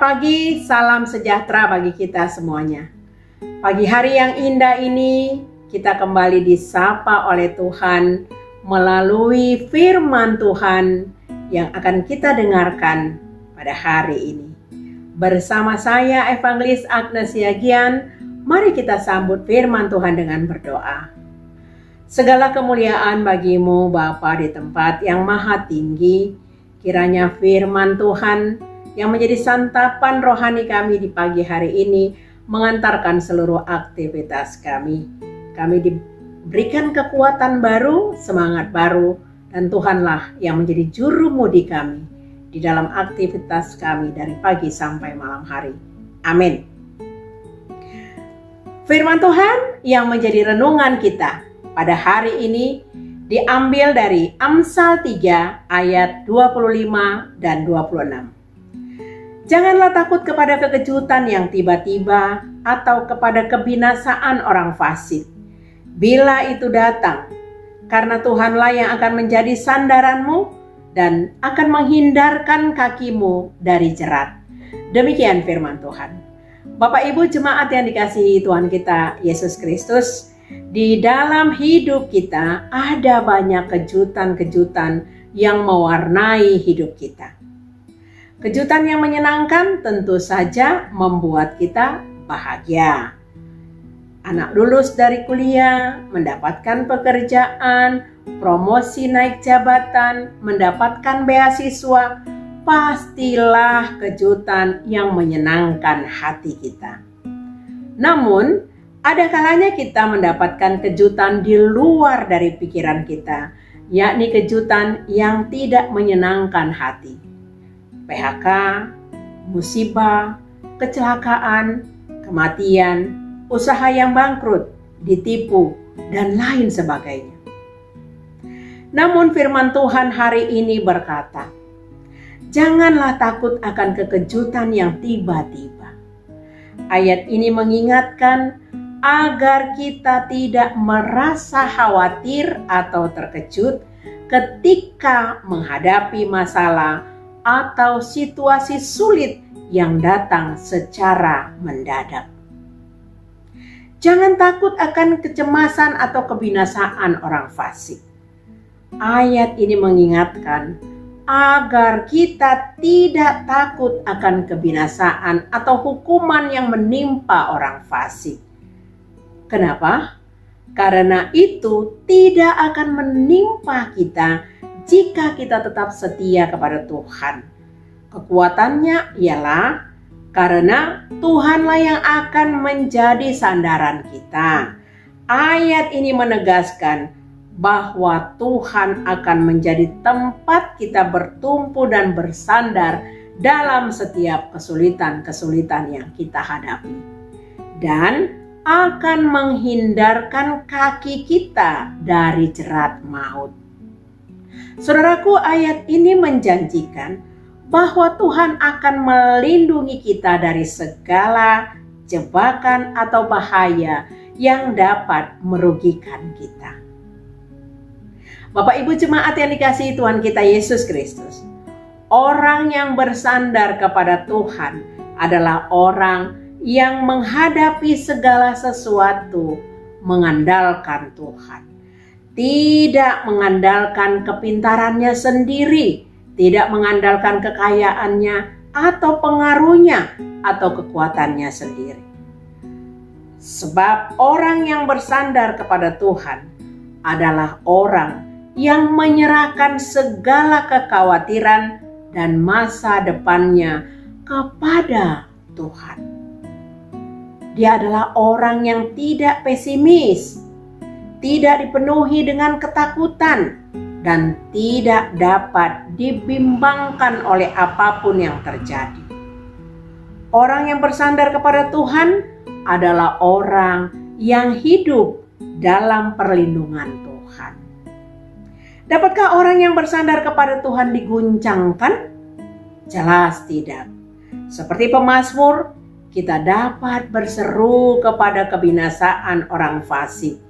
Selamat pagi, salam sejahtera bagi kita semuanya. Pagi hari yang indah ini, kita kembali disapa oleh Tuhan melalui firman Tuhan yang akan kita dengarkan pada hari ini. Bersama saya, Evangelis Agnes Yagian, mari kita sambut firman Tuhan dengan berdoa. Segala kemuliaan bagimu Bapa di tempat yang maha tinggi, kiranya firman Tuhan yang menjadi santapan rohani kami di pagi hari ini mengantarkan seluruh aktivitas kami. Kami diberikan kekuatan baru, semangat baru, dan Tuhanlah yang menjadi juru mudi kami di dalam aktivitas kami dari pagi sampai malam hari. Amin. Firman Tuhan yang menjadi renungan kita pada hari ini diambil dari Amsal 3 ayat 25 dan 26. Janganlah takut kepada kekejutan yang tiba-tiba atau kepada kebinasaan orang fasik. Bila itu datang, karena Tuhanlah yang akan menjadi sandaranmu dan akan menghindarkan kakimu dari jerat. Demikian firman Tuhan. Bapak Ibu jemaat yang dikasihi Tuhan kita Yesus Kristus, di dalam hidup kita ada banyak kejutan-kejutan yang mewarnai hidup kita. Kejutan yang menyenangkan tentu saja membuat kita bahagia. Anak lulus dari kuliah, mendapatkan pekerjaan, promosi naik jabatan, mendapatkan beasiswa, pastilah kejutan yang menyenangkan hati kita. Namun, ada kalanya kita mendapatkan kejutan di luar dari pikiran kita, yakni kejutan yang tidak menyenangkan hati. PHK, musibah, kecelakaan, kematian, usaha yang bangkrut, ditipu, dan lain sebagainya. Namun firman Tuhan hari ini berkata, janganlah takut akan kekejutan yang tiba-tiba. Ayat ini mengingatkan agar kita tidak merasa khawatir atau terkejut ketika menghadapi masalah atau situasi sulit yang datang secara mendadak. Jangan takut akan kecemasan atau kebinasaan orang fasik. Ayat ini mengingatkan agar kita tidak takut akan kebinasaan atau hukuman yang menimpa orang fasik. Kenapa? Karena itu tidak akan menimpa kita jika kita tetap setia kepada Tuhan. Kekuatannya ialah karena Tuhanlah yang akan menjadi sandaran kita. Ayat ini menegaskan bahwa Tuhan akan menjadi tempat kita bertumpu dan bersandar dalam setiap kesulitan-kesulitan yang kita hadapi. Dan akan menghindarkan kaki kita dari jerat maut. Saudaraku, ayat ini menjanjikan bahwa Tuhan akan melindungi kita dari segala jebakan atau bahaya yang dapat merugikan kita. Bapak Ibu jemaat yang dikasihi Tuhan kita Yesus Kristus, orang yang bersandar kepada Tuhan adalah orang yang menghadapi segala sesuatu mengandalkan Tuhan. Tidak mengandalkan kepintarannya sendiri, tidak mengandalkan kekayaannya atau pengaruhnya atau kekuatannya sendiri. Sebab orang yang bersandar kepada Tuhan adalah orang yang menyerahkan segala kekhawatiran dan masa depannya kepada Tuhan. Dia adalah orang yang tidak pesimis, tidak dipenuhi dengan ketakutan, dan tidak dapat dibimbangkan oleh apapun yang terjadi. Orang yang bersandar kepada Tuhan adalah orang yang hidup dalam perlindungan Tuhan. Dapatkah orang yang bersandar kepada Tuhan diguncangkan? Jelas tidak. Seperti pemazmur, kita dapat berseru kepada kebinasaan orang fasik.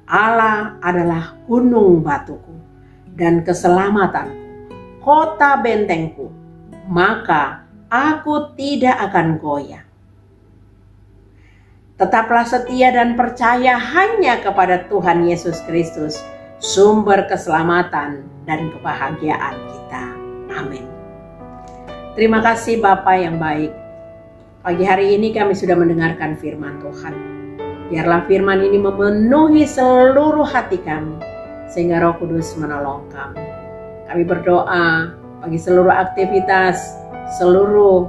Allah adalah gunung batuku dan keselamatanku, kota bentengku. Maka aku tidak akan goyah. Tetaplah setia dan percaya hanya kepada Tuhan Yesus Kristus, sumber keselamatan dan kebahagiaan kita. Amin. Terima kasih Bapa yang baik. Pagi hari ini kami sudah mendengarkan firman Tuhan. Biarlah firman ini memenuhi seluruh hati kami, sehingga Roh Kudus menolong kami. Kami berdoa bagi seluruh aktivitas, seluruh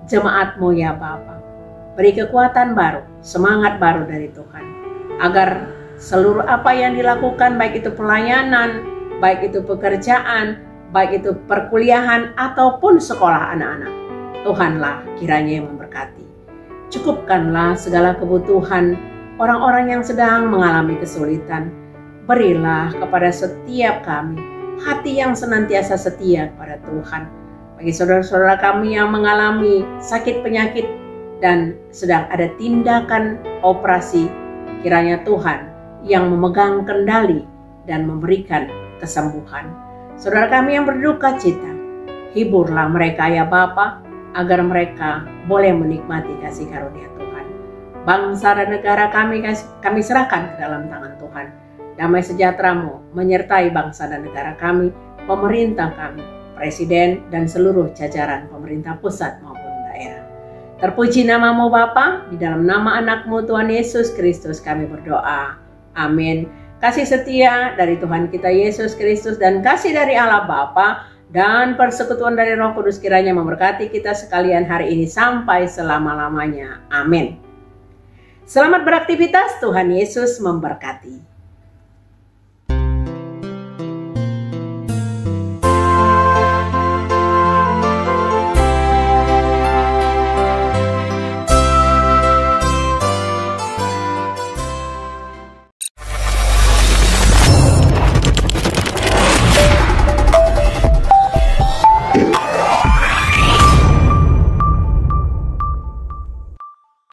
jemaat-Mu ya Bapa. Beri kekuatan baru, semangat baru dari Tuhan. Agar seluruh apa yang dilakukan, baik itu pelayanan, baik itu pekerjaan, baik itu perkuliahan ataupun sekolah anak-anak, Tuhanlah kiranya yang memberkati. Cukupkanlah segala kebutuhan orang-orang yang sedang mengalami kesulitan. Berilah kepada setiap kami hati yang senantiasa setia kepada Tuhan. Bagi saudara-saudara kami yang mengalami sakit penyakit dan sedang ada tindakan operasi, kiranya Tuhan yang memegang kendali dan memberikan kesembuhan. Saudara kami yang berduka cita, hiburlah mereka ya Bapa, agar mereka boleh menikmati kasih karunia Tuhan. Bangsa dan negara kami serahkan ke dalam tangan Tuhan. Damai sejahtera-Mu menyertai bangsa dan negara kami, pemerintah kami, presiden dan seluruh jajaran pemerintah pusat maupun daerah. Terpuji nama-Mu Bapa, di dalam nama anak-Mu Tuhan Yesus Kristus kami berdoa. Amin. Kasih setia dari Tuhan kita Yesus Kristus dan kasih dari Allah Bapa dan persekutuan dari Roh Kudus kiranya memberkati kita sekalian hari ini sampai selama-lamanya. Amin. Selamat beraktivitas, Tuhan Yesus memberkati.